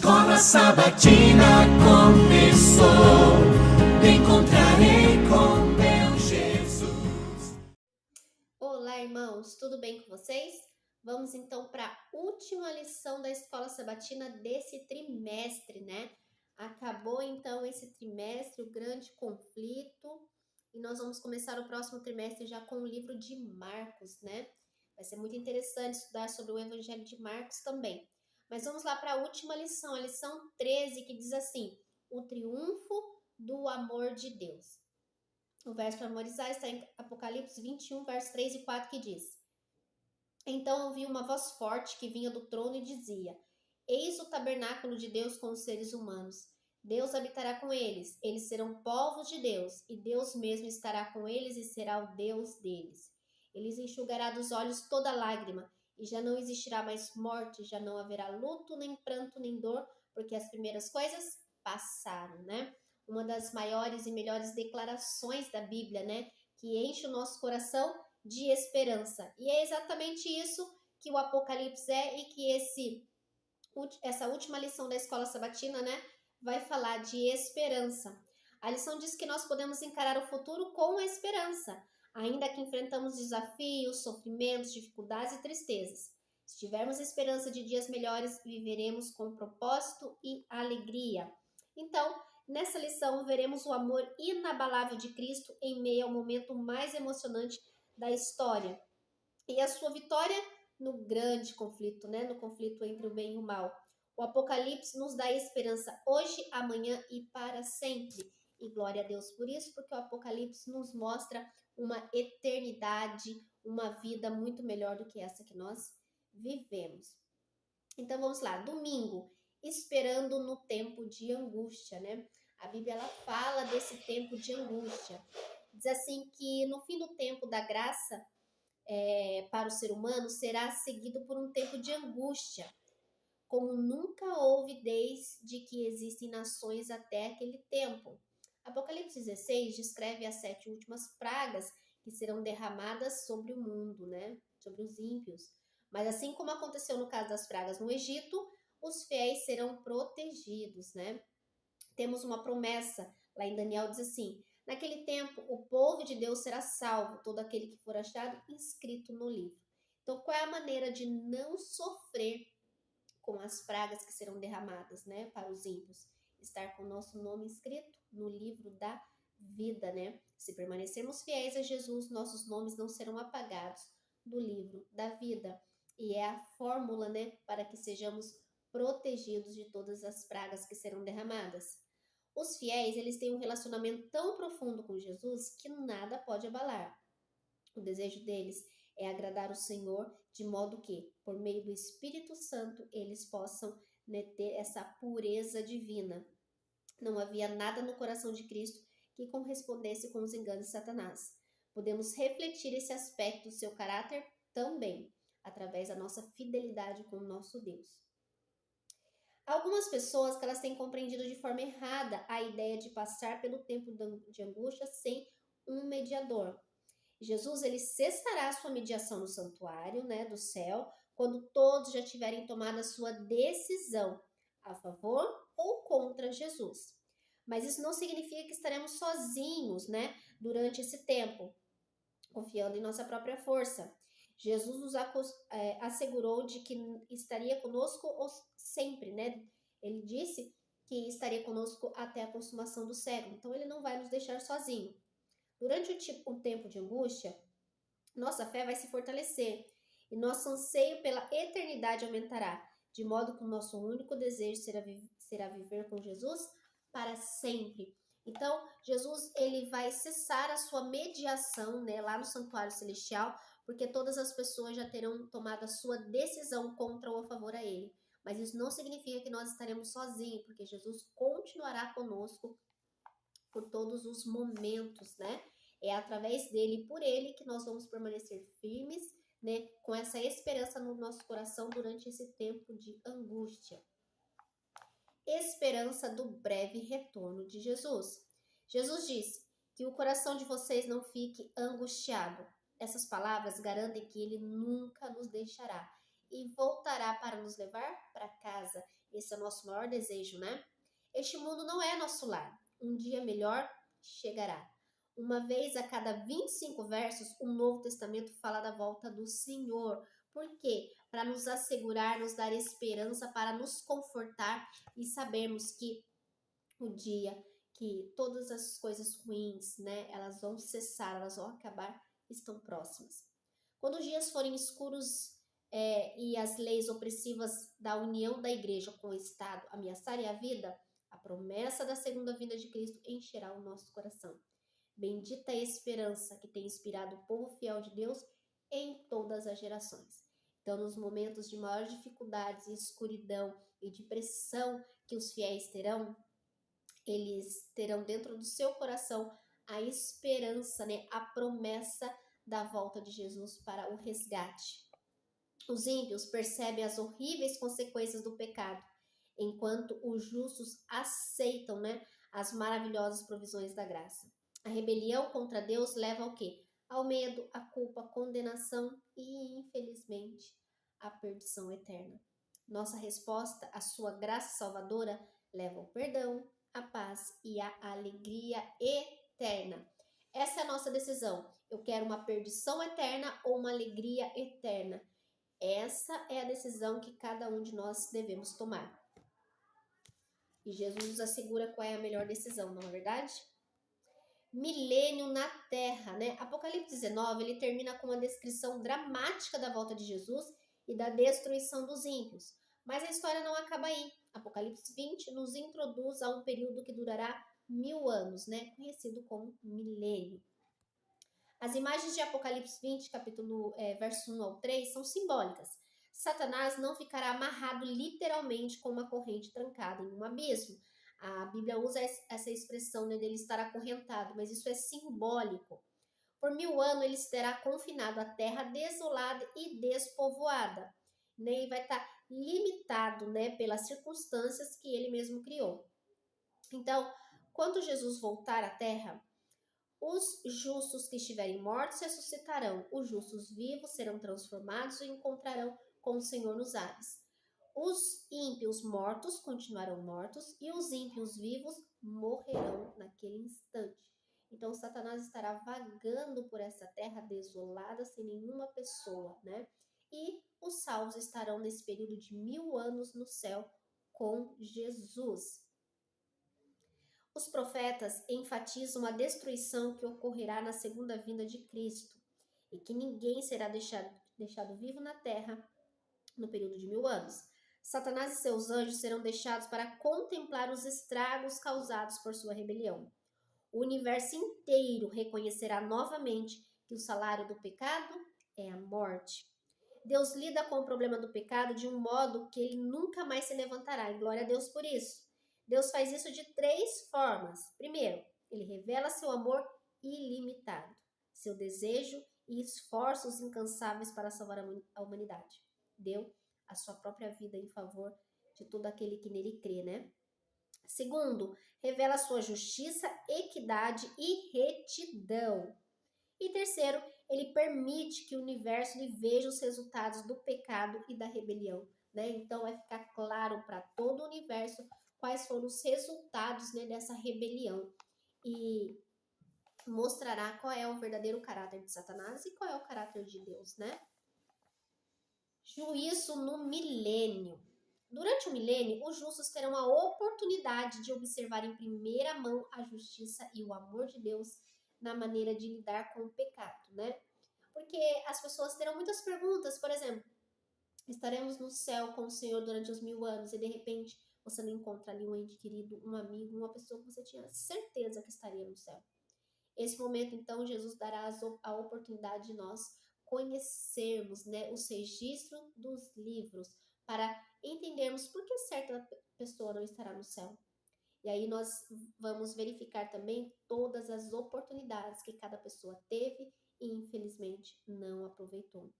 Escola Sabatina começou, me encontrarei com meu Jesus. Olá, irmãos, tudo bem com vocês? Vamos então para a última lição da Escola Sabatina desse trimestre, né? Acabou então esse trimestre, o grande conflito, e nós vamos começar o próximo trimestre já com o livro de Marcos, né? Vai ser muito interessante estudar sobre o Evangelho de Marcos também. Mas vamos lá para a última lição, a lição 13, que diz assim: o triunfo do amor de Deus. O verso para memorizar está em Apocalipse 21, versos 3 e 4, que diz: Então ouvi uma voz forte que vinha do trono e dizia: Eis o tabernáculo de Deus com os seres humanos. Deus habitará com eles, eles serão povos de Deus, e Deus mesmo estará com eles e será o Deus deles. Eles enxugará dos olhos toda lágrima, e já não existirá mais morte, já não haverá luto, nem pranto, nem dor, porque as primeiras coisas passaram, né? Uma das maiores e melhores declarações da Bíblia, né? Que enche o nosso coração de esperança. E é exatamente isso que o Apocalipse é e que essa última lição da Escola Sabatina, né? Vai falar de esperança. A lição diz que nós podemos encarar o futuro com a esperança, ainda que enfrentamos desafios, sofrimentos, dificuldades e tristezas. Se tivermos esperança de dias melhores, viveremos com propósito e alegria. Então, nessa lição, veremos o amor inabalável de Cristo em meio ao momento mais emocionante da história. E a sua vitória no grande conflito, né? No conflito entre o bem e o mal. O Apocalipse nos dá esperança hoje, amanhã e para sempre. E glória a Deus por isso, porque o Apocalipse nos mostra uma eternidade, uma vida muito melhor do que essa que nós vivemos. Então vamos lá, domingo, esperando no tempo de angústia, né? A Bíblia ela fala desse tempo de angústia. Diz assim que no fim do tempo da graça para o ser humano será seguido por um tempo de angústia, como nunca houve desde que existem nações até aquele tempo. Apocalipse 16 descreve as 7 últimas pragas que serão derramadas sobre o mundo, né? Sobre os ímpios. Mas assim como aconteceu no caso das pragas no Egito, os fiéis serão protegidos, né? Temos uma promessa, lá em Daniel diz assim: naquele tempo o povo de Deus será salvo, todo aquele que for achado inscrito no livro. Então, qual é a maneira de não sofrer com as pragas que serão derramadas, né, para os ímpios? Estar com o nosso nome escrito no livro da vida, né? Se permanecermos fiéis a Jesus, nossos nomes não serão apagados do livro da vida. E é a fórmula, né, para que sejamos protegidos de todas as pragas que serão derramadas. Os fiéis, eles têm um relacionamento tão profundo com Jesus que nada pode abalar. O desejo deles é agradar o Senhor, de modo que, por meio do Espírito Santo, eles possam, né, ter essa pureza divina. Não havia nada no coração de Cristo que correspondesse com os enganos de Satanás. Podemos refletir esse aspecto do seu caráter também, através da nossa fidelidade com o nosso Deus. Algumas pessoas que elas têm compreendido de forma errada a ideia de passar pelo tempo de angústia sem um mediador. Jesus ele cessará sua mediação no santuário, né, do céu, quando todos já tiverem tomado a sua decisão a favor ou contra Jesus. Mas isso não significa que estaremos sozinhos, né, durante esse tempo, confiando em nossa própria força. Jesus nos assegurou de que estaria conosco sempre, né? Ele disse que estaria conosco até a consumação do século. Então, ele não vai nos deixar sozinho. Durante o tempo de angústia, nossa fé vai se fortalecer e nosso anseio pela eternidade aumentará, de modo que o nosso único desejo será viver com Jesus para sempre. Então, Jesus ele vai cessar a sua mediação, né, lá no santuário celestial, porque todas as pessoas já terão tomado a sua decisão contra ou a favor a ele. Mas isso não significa que nós estaremos sozinhos, porque Jesus continuará conosco por todos os momentos, né? É através dele e por ele que nós vamos permanecer firmes, né, com essa esperança no nosso coração durante esse tempo de angústia. Esperança do breve retorno de Jesus. Jesus disse que o coração de vocês não fique angustiado. Essas palavras garantem que ele nunca nos deixará e voltará para nos levar para casa. Esse é o nosso maior desejo, né? Este mundo não é nosso lar. Um dia melhor chegará. Uma vez a cada 25 versos, o Novo Testamento fala da volta do Senhor. Por quê? Para nos assegurar, nos dar esperança, para nos confortar e sabermos que o dia que todas as coisas ruins, né, elas vão cessar, elas vão acabar, estão próximas. Quando os dias forem escuros e as leis opressivas da união da igreja com o Estado ameaçarem a vida, a promessa da segunda vinda de Cristo encherá o nosso coração. Bendita a esperança que tem inspirado o povo fiel de Deus em todas as gerações. Então, nos momentos de maior dificuldades e escuridão e de pressão que os fiéis terão, eles terão dentro do seu coração a esperança, né, a promessa da volta de Jesus para o resgate. Os ímpios percebem as horríveis consequências do pecado, enquanto os justos aceitam, né, as maravilhosas provisões da graça. A rebelião contra Deus leva ao quê? Ao medo, à culpa, à condenação e, infelizmente, à perdição eterna. Nossa resposta à sua graça salvadora leva ao perdão, à paz e à alegria eterna. Essa é a nossa decisão. Eu quero uma perdição eterna ou uma alegria eterna. Essa é a decisão que cada um de nós devemos tomar. E Jesus nos assegura qual é a melhor decisão, não é verdade? Milênio na Terra, né? Apocalipse 19, ele termina com uma descrição dramática da volta de Jesus e da destruição dos ímpios. Mas a história não acaba aí. Apocalipse 20 nos introduz a um período que durará 1000 anos, né? Conhecido como milênio. As imagens de Apocalipse 20, verso 1 ao 3, são simbólicas. Satanás não ficará amarrado literalmente com uma corrente trancada em um abismo. A Bíblia usa essa expressão, né, dele estar acorrentado, mas isso é simbólico. Por 1000 anos ele estará confinado à terra desolada e despovoada, né, e vai estar limitado, né, pelas circunstâncias que ele mesmo criou. Então, quando Jesus voltar à terra, os justos que estiverem mortos ressuscitarão, os justos vivos serão transformados e encontrarão com o Senhor nos ares. Os ímpios mortos continuarão mortos e os ímpios vivos morrerão naquele instante. Então, Satanás estará vagando por essa terra desolada, sem nenhuma pessoa, né? E os salvos estarão nesse período de 1000 anos no céu com Jesus. Os profetas enfatizam a destruição que ocorrerá na segunda vinda de Cristo e que ninguém será deixado vivo na terra no período de 1000 anos. Satanás e seus anjos serão deixados para contemplar os estragos causados por sua rebelião. O universo inteiro reconhecerá novamente que o salário do pecado é a morte. Deus lida com o problema do pecado de um modo que ele nunca mais se levantará, e glória a Deus por isso. Deus faz isso de 3 formas. Primeiro, ele revela seu amor ilimitado, seu desejo e esforços incansáveis para salvar a humanidade. Deu a sua própria vida em favor de todo aquele que nele crê, né? Segundo, revela sua justiça, equidade e retidão. E terceiro, ele permite que o universo veja os resultados do pecado e da rebelião, né? Então vai ficar claro para todo o universo quais foram os resultados, né, dessa rebelião e mostrará qual é o verdadeiro caráter de Satanás e qual é o caráter de Deus, né? Juízo no milênio. Durante o milênio, os justos terão a oportunidade de observar em primeira mão a justiça e o amor de Deus na maneira de lidar com o pecado, né? Porque as pessoas terão muitas perguntas, por exemplo, estaremos no céu com o Senhor durante os 1000 anos e de repente você não encontra ali um ente querido, um amigo, uma pessoa que você tinha certeza que estaria no céu. Esse momento, então, Jesus dará a oportunidade de nós conhecermos, né, os registros dos livros para entendermos por que certa pessoa não estará no céu. E aí nós vamos verificar também todas as oportunidades que cada pessoa teve e infelizmente não aproveitou.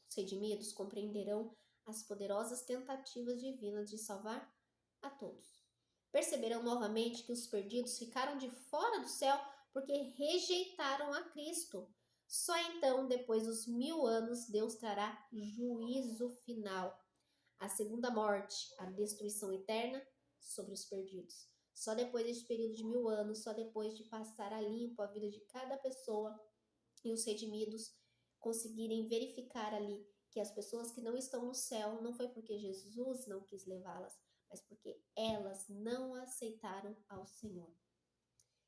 Os redimidos compreenderão as poderosas tentativas divinas de salvar a todos. Perceberão novamente que os perdidos ficaram de fora do céu porque rejeitaram a Cristo. Só então, depois dos 1000 anos, Deus trará juízo final. A segunda morte, a destruição eterna sobre os perdidos. Só depois deste período de 1000 anos, só depois de passar a limpo a vida de cada pessoa e os redimidos conseguirem verificar ali que as pessoas que não estão no céu não foi porque Jesus não quis levá-las, mas porque elas não aceitaram ao Senhor.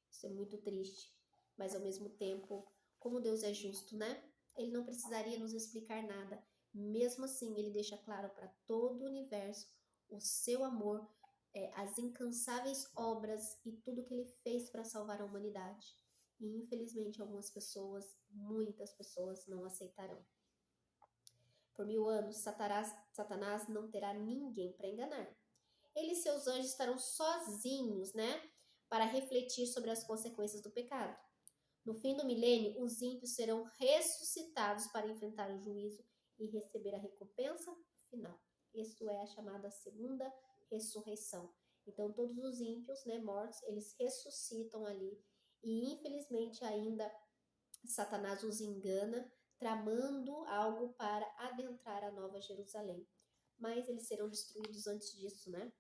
Isso é muito triste, mas ao mesmo tempo, como Deus é justo, né? Ele não precisaria nos explicar nada. Mesmo assim, ele deixa claro para todo o universo o seu amor, as incansáveis obras e tudo que ele fez para salvar a humanidade. E infelizmente algumas pessoas, muitas pessoas, não aceitarão. Por 1000 anos, Satanás não terá ninguém para enganar. Ele e seus anjos estarão sozinhos, né? Para refletir sobre as consequências do pecado. No fim do milênio, os ímpios serão ressuscitados para enfrentar o juízo e receber a recompensa final. Isso é a chamada segunda ressurreição. Então, todos os ímpios, né, mortos, eles ressuscitam ali. E, infelizmente, ainda Satanás os engana, tramando algo para adentrar a Nova Jerusalém. Mas eles serão destruídos antes disso, né?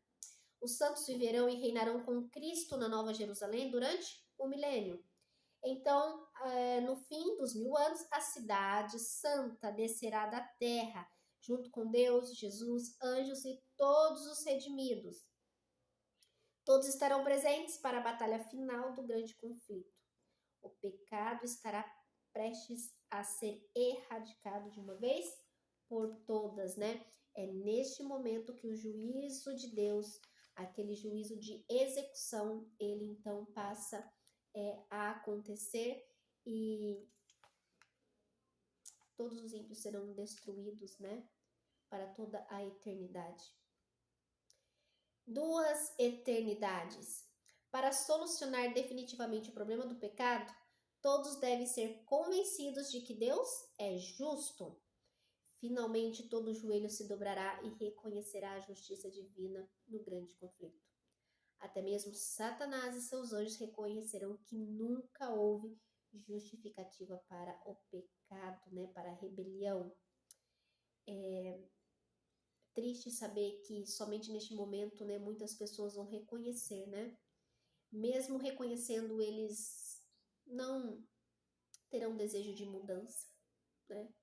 Os santos viverão e reinarão com Cristo na Nova Jerusalém durante o milênio. Então, no fim dos 1000 anos, a cidade santa descerá da terra, junto com Deus, Jesus, anjos e todos os redimidos. Todos estarão presentes para a batalha final do grande conflito. O pecado estará prestes a ser erradicado de uma vez por todas, né? É neste momento que o juízo de Deus, aquele juízo de execução, ele então passa a acontecer e todos os ímpios serão destruídos, né? Para toda a eternidade. 2 eternidades. Para solucionar definitivamente o problema do pecado, todos devem ser convencidos de que Deus é justo. Finalmente, todo joelho se dobrará e reconhecerá a justiça divina no grande conflito. Até mesmo Satanás e seus anjos reconhecerão que nunca houve justificativa para o pecado, né, para a rebelião. É triste saber que somente neste momento, né, muitas pessoas vão reconhecer, né? Mesmo reconhecendo, eles não terão desejo de mudança, né?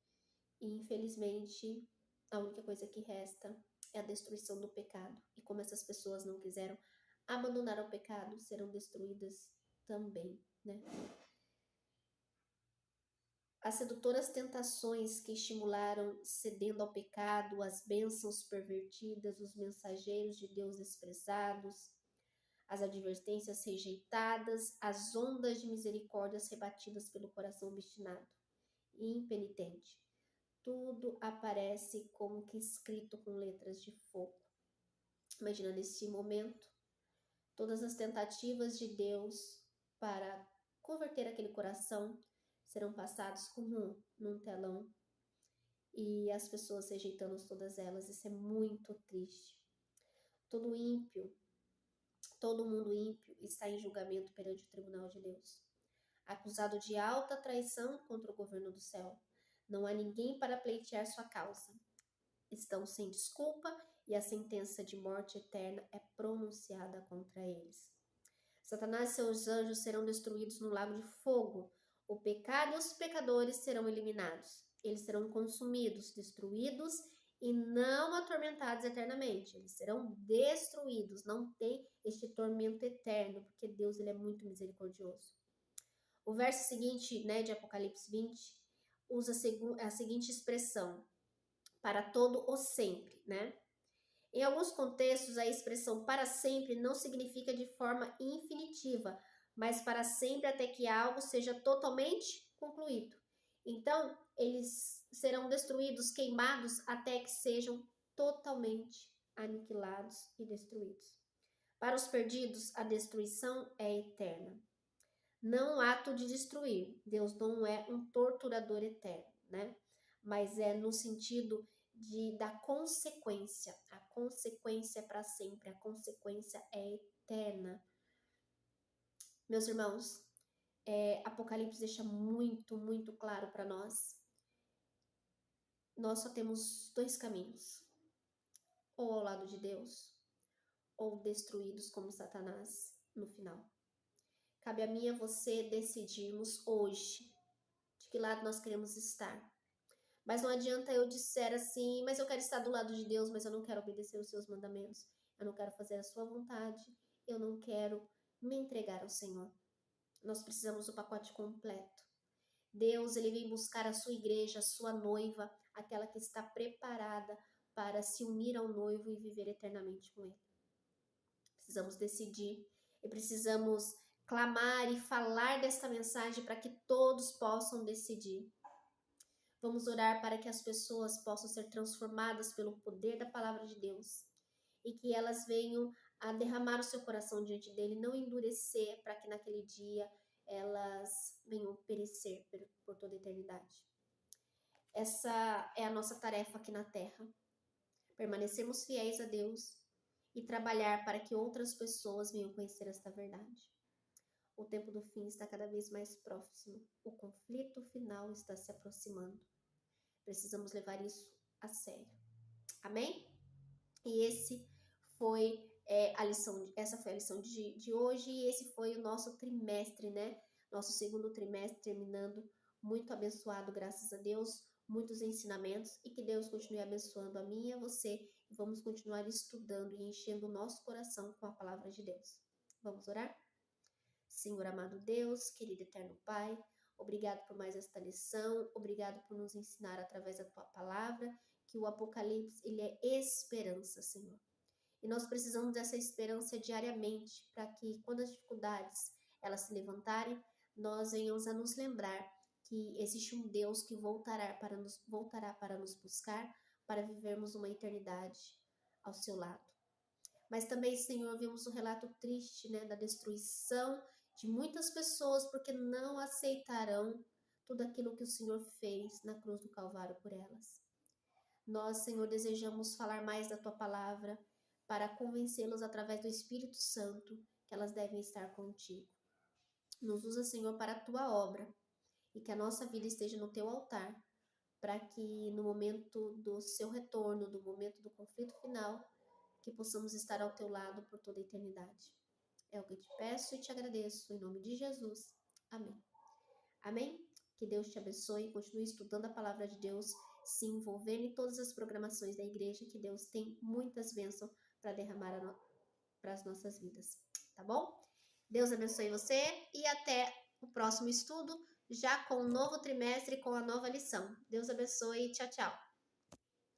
E infelizmente, a única coisa que resta é a destruição do pecado. E como essas pessoas não quiseram abandonar o pecado, serão destruídas também, né? As sedutoras tentações que estimularam cedendo ao pecado, as bênçãos pervertidas, os mensageiros de Deus desprezados, as advertências rejeitadas, as ondas de misericórdias rebatidas pelo coração obstinado e impenitente. Tudo aparece como que escrito com letras de fogo. Imagina nesse momento, todas as tentativas de Deus para converter aquele coração serão passados como num telão e as pessoas rejeitando todas elas. Isso é muito triste. Todo ímpio, todo mundo ímpio está em julgamento perante o tribunal de Deus, acusado de alta traição contra o governo do céu. Não há ninguém para pleitear sua causa. Estão sem desculpa e a sentença de morte eterna é pronunciada contra eles. Satanás e seus anjos serão destruídos no lago de fogo. O pecado e os pecadores serão eliminados. Eles serão consumidos, destruídos e não atormentados eternamente. Eles serão destruídos, não tem este tormento eterno, porque Deus ele é muito misericordioso. O verso seguinte, né, de Apocalipse 20, usa a seguinte expressão: para todo o sempre, né? Em alguns contextos, a expressão para sempre não significa de forma infinitiva, mas para sempre até que algo seja totalmente concluído. Então, eles serão destruídos, queimados, até que sejam totalmente aniquilados e destruídos. Para os perdidos, a destruição é eterna. Não um ato de destruir. Deus não é um torturador eterno, né? Mas é no sentido da consequência. A consequência é para sempre, a consequência é eterna. Meus irmãos, Apocalipse deixa muito, muito claro para nós. Nós só temos 2 caminhos. ou ao lado de Deus, ou destruídos como Satanás no final. Cabe a mim e a você decidirmos hoje de que lado nós queremos estar. Mas não adianta eu disser assim, mas eu quero estar do lado de Deus, mas eu não quero obedecer os seus mandamentos. Eu não quero fazer a sua vontade. Eu não quero me entregar ao Senhor. Nós precisamos do pacote completo. Deus, ele vem buscar a sua igreja, a sua noiva, aquela que está preparada para se unir ao noivo e viver eternamente com ele. Precisamos decidir e precisamos clamar e falar desta mensagem para que todos possam decidir. Vamos orar para que as pessoas possam ser transformadas pelo poder da palavra de Deus e que elas venham a derramar o seu coração diante dele, não endurecer para que naquele dia elas venham perecer por toda a eternidade. Essa é a nossa tarefa aqui na terra. Permanecermos fiéis a Deus e trabalhar para que outras pessoas venham conhecer esta verdade. O tempo do fim está cada vez mais próximo. O conflito final está se aproximando. Precisamos levar isso a sério. Amém? E essa foi a lição de hoje, e esse foi o nosso trimestre, né? Nosso segundo trimestre terminando muito abençoado, graças a Deus, muitos ensinamentos, e que Deus continue abençoando a mim e a você, e vamos continuar estudando e enchendo o nosso coração com a palavra de Deus. Vamos orar? Senhor amado Deus, querido eterno Pai, obrigado por mais esta lição, obrigado por nos ensinar através da Tua palavra, que o Apocalipse, ele é esperança, Senhor. E nós precisamos dessa esperança diariamente, para que quando as dificuldades elas se levantarem, nós venhamos a nos lembrar que existe um Deus que voltará para nos buscar, para vivermos uma eternidade ao seu lado. Mas também, Senhor, vimos um relato triste, né, da destruição de muitas pessoas, porque não aceitarão tudo aquilo que o Senhor fez na cruz do Calvário por elas. Nós, Senhor, desejamos falar mais da Tua palavra para convencê-los através do Espírito Santo que elas devem estar contigo. Nos usa, Senhor, para a Tua obra e que a nossa vida esteja no Teu altar, para que no momento do Seu retorno, no momento do conflito final, que possamos estar ao Teu lado por toda a eternidade. É o que eu te peço e te agradeço, em nome de Jesus. Amém. Amém? Que Deus te abençoe, continue estudando a palavra de Deus, se envolvendo em todas as programações da igreja, que Deus tem muitas bênçãos para derramar para as nossas vidas, tá bom? Deus abençoe você e até o próximo estudo, já com o novo trimestre, com a nova lição. Deus abençoe, tchau, tchau.